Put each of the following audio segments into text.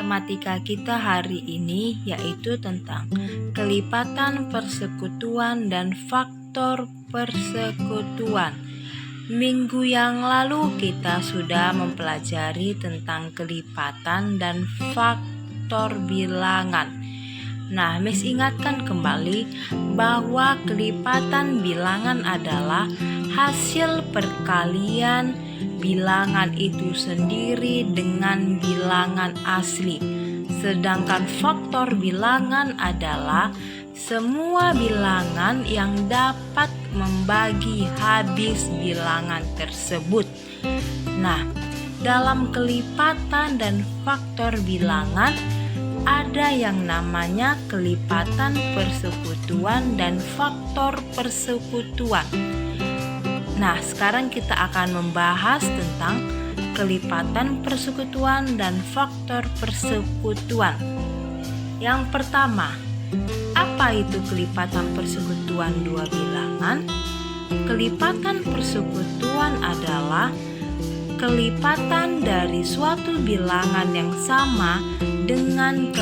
matematika kita hari ini yaitu tentang kelipatan persekutuan dan faktor persekutuan. Minggu yang lalu kita sudah mempelajari tentang kelipatan dan faktor bilangan. Nah, Miss ingatkan kembali bahwa kelipatan bilangan adalah hasil perkalian bilangan itu sendiri dengan bilangan asli. Sedangkan faktor bilangan adalah semua bilangan yang dapat membagi habis bilangan tersebut. Nah, dalam kelipatan dan faktor bilangan ada yang namanya kelipatan persekutuan dan faktor persekutuan. Nah, sekarang kita akan membahas tentang kelipatan persekutuan dan faktor persekutuan. Yang pertama, apa itu kelipatan persekutuan dua bilangan? Kelipatan persekutuan adalah kelipatan dari suatu bilangan yang sama dengan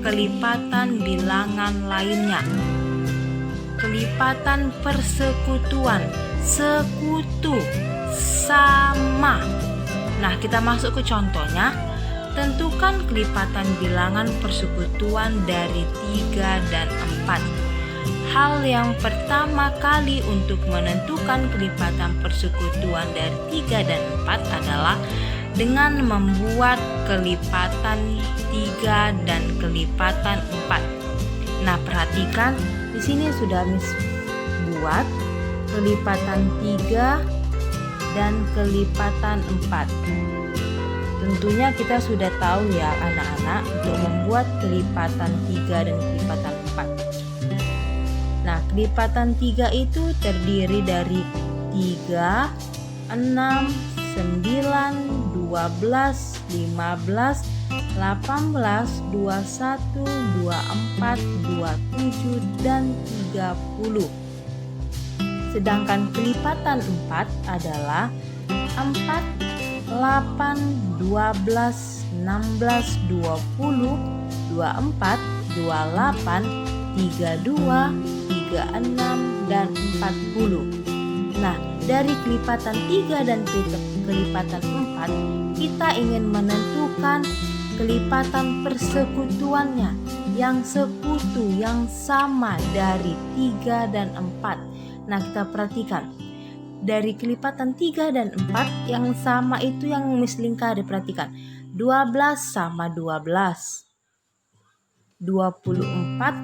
kelipatan bilangan lainnya. Kelipatan persekutuan, sekutu, sama. Nah, kita masuk ke contohnya. Tentukan kelipatan bilangan persekutuan dari 3 dan 4. Hal yang pertama kali untuk menentukan kelipatan persekutuan dari 3 dan 4 adalah dengan membuat kelipatan 3 dan kelipatan 4. Nah, perhatikan di sini sudah Miss buat kelipatan 3 dan kelipatan 4. Tentunya kita sudah tahu ya anak-anak untuk membuat kelipatan 3 dan kelipatan 4. Nah, kelipatan 3 itu terdiri dari 3, 6, 9, 12, 15, 18, 21, 24, 27, dan 30. Sedangkan kelipatan 4 adalah 4, 8, 12, 16, 20, 24, 28, 32, 36, dan 40. Nah, dari kelipatan 3 dan kelipatan 4, kita ingin menentukan kelipatan persekutuannya yang sekutu, yang sama dari 3 dan 4. Nah, kita perhatikan. Dari kelipatan 3 dan 4 yang sama itu yang Miss lingkari, perhatikan. 12 sama 12. 24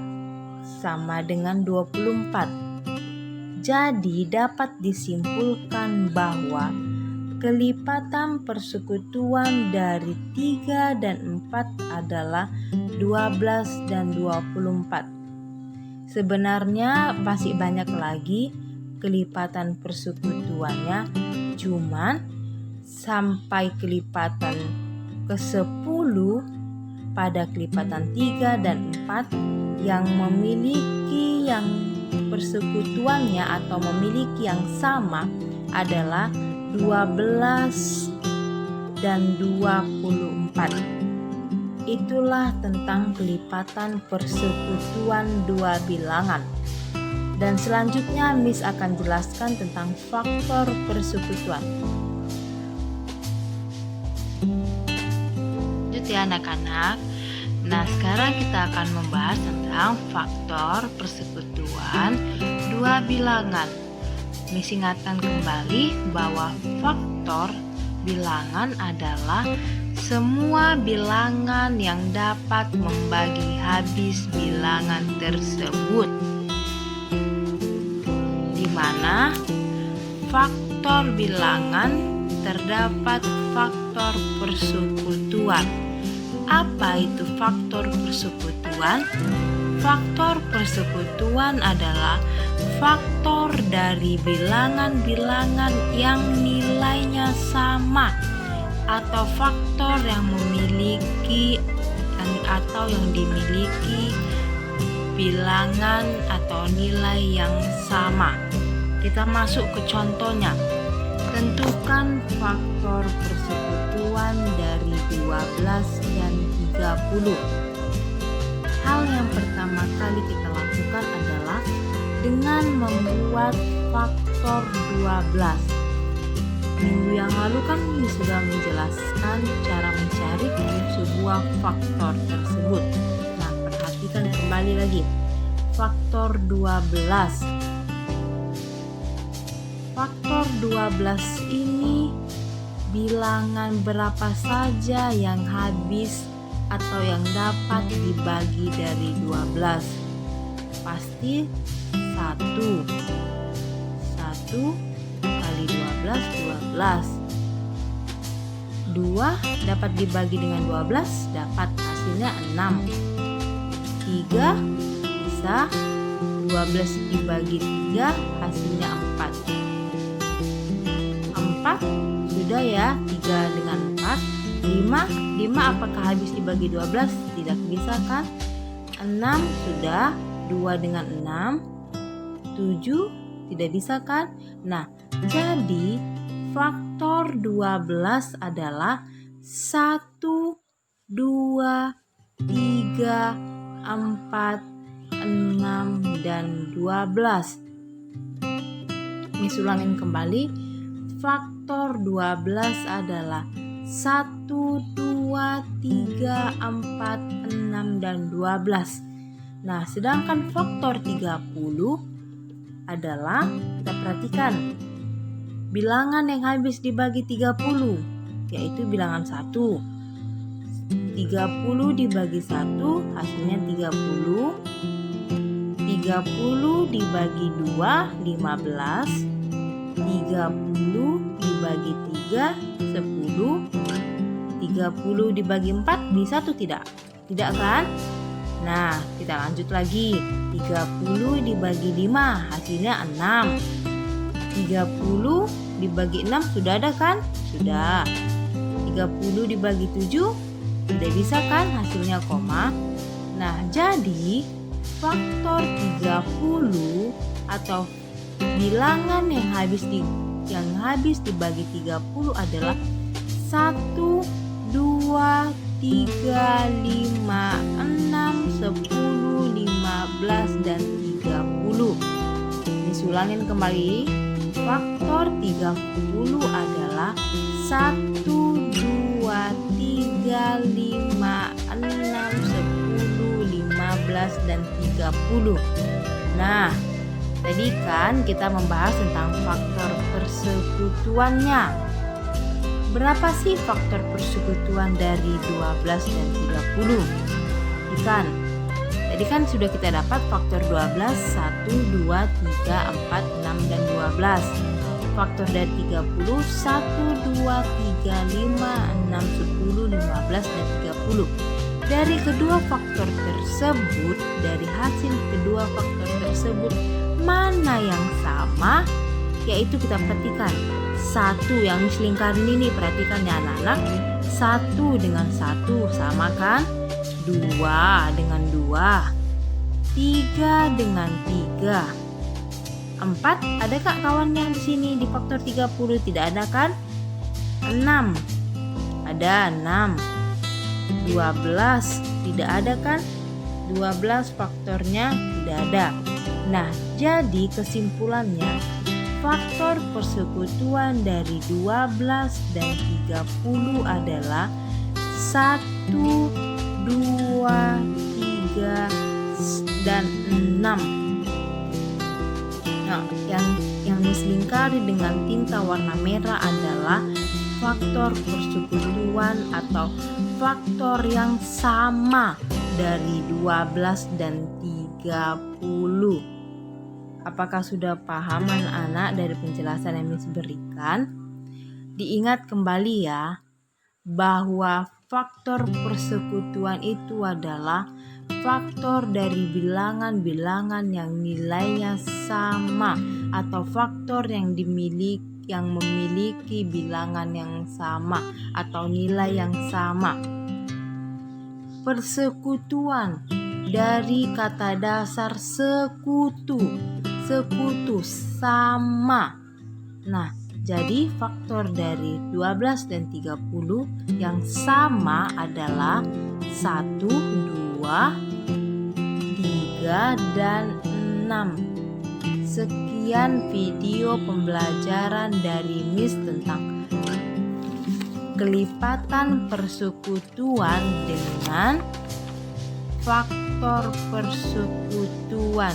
sama dengan 24. Jadi dapat disimpulkan bahwa kelipatan persekutuan dari 3 dan 4 adalah 12 dan 24. Sebenarnya masih banyak lagi kelipatan persekutuannya, cuman sampai kelipatan ke-10 pada kelipatan 3 dan 4 yang memiliki yang persekutuannya atau memiliki yang sama adalah 12 dan 24. Itulah tentang kelipatan persekutuan dua bilangan. Dan selanjutnya Miss akan jelaskan tentang faktor persekutuan. Lanjut ya anak-anak. Nah, sekarang kita akan membahas tentang faktor persekutuan dua bilangan. Miss ingatkan kembali bahwa faktor bilangan adalah semua bilangan yang dapat membagi habis bilangan tersebut, di mana faktor bilangan terdapat faktor persekutuan. Apa itu faktor persekutuan? Faktor persekutuan adalah faktor dari bilangan-bilangan yang nilainya sama atau faktor yang memiliki atau yang dimiliki bilangan atau nilai yang sama. Kita masuk ke contohnya. Tentukan faktor persekutuan dari 12 dan 30. Hal yang pertama kali kita lakukan adalah dengan membuat faktor 12. Minggu yang lalu kan sudah menjelaskan cara mencari sebuah faktor tersebut. Nah, perhatikan kembali lagi. Faktor 12. Faktor 12 ini bilangan berapa saja yang habis atau yang dapat dibagi dari 12? Pasti 1. 1 kali 12, 12. 2 dapat dibagi dengan 12, dapat hasilnya 6. 3 bisa 12 dibagi 3, hasilnya 4. 4 sudah ya, 3 dengan 4. 5 apakah habis dibagi 12? Tidak bisa kan? 6 sudah, 2 dengan 6. 7 tidak bisa kan? Nah, jadi faktor 12 adalah 1, 2, 3, 4, 6, dan 12. Ini ulangin kembali. Faktor 12 adalah 1, 2, 3, 4, 6, dan 12. Nah, sedangkan faktor 30 adalah, kita perhatikan, bilangan yang habis dibagi 30, yaitu bilangan 1. 30 dibagi 1, hasilnya 30. 30 dibagi 2, 15. 30 dibagi 3, 10. 30 dibagi 4 bisa tuh tidak? Tidak kan? Nah, kita lanjut lagi. 30 dibagi 5, hasilnya 6. 30 dibagi 6 sudah ada kan? Sudah. 30 dibagi 7 tidak bisa kan? Hasilnya koma. Nah, jadi faktor 30 atau bilangan yang habis dibagi 30 adalah 1, 2, 3, 5, 6, 10, 15, dan 30. Disulangin kembali. Faktor 30 adalah 1, 2, 3, 5, 6, 10, 15, dan 30. Nah, tadi kan kita membahas tentang faktor persekutuannya. Berapa sih faktor persekutuan dari 12 dan 30? Tadi kan sudah kita dapat faktor 12, 1, 2, 3, 4, 6, dan 12. Faktor dari 30, 1, 2, 3, 5, 6, 10, 15, dan 30. Dari kedua faktor tersebut, dari hasil kedua faktor tersebut, mana yang sama? Yaitu kita perhatikan. 1 yang selingkaran ini, perhatikan ya anak-anak. 1 dengan 1 sama kan? 2 dengan 2. 3 dengan 3. 4 ada kak kawannya di sini di faktor 30? Tidak ada kan? 6 ada 6. 12 tidak ada kan? 12 faktornya tidak ada. Nah, jadi kesimpulannya faktor persekutuan dari 12 dan 30 adalah 1, 2, 3, dan 6. Nah, yang diselingkari dengan tinta warna merah adalah faktor persekutuan atau faktor yang sama dari 12 dan 30. Apakah sudah paham anak-anak dari penjelasan yang Miss berikan? Diingat kembali ya, bahwa faktor persekutuan itu adalah faktor dari bilangan-bilangan yang nilainya sama atau faktor yang memiliki bilangan yang sama atau nilai yang sama. Persekutuan dari kata dasar sekutu sama. Nah, Jadi faktor dari 12 dan 30 yang sama adalah 1, 2, 3, dan 6. Sekian video pembelajaran dari Miss tentang kelipatan persekutuan dengan faktor persekutuan.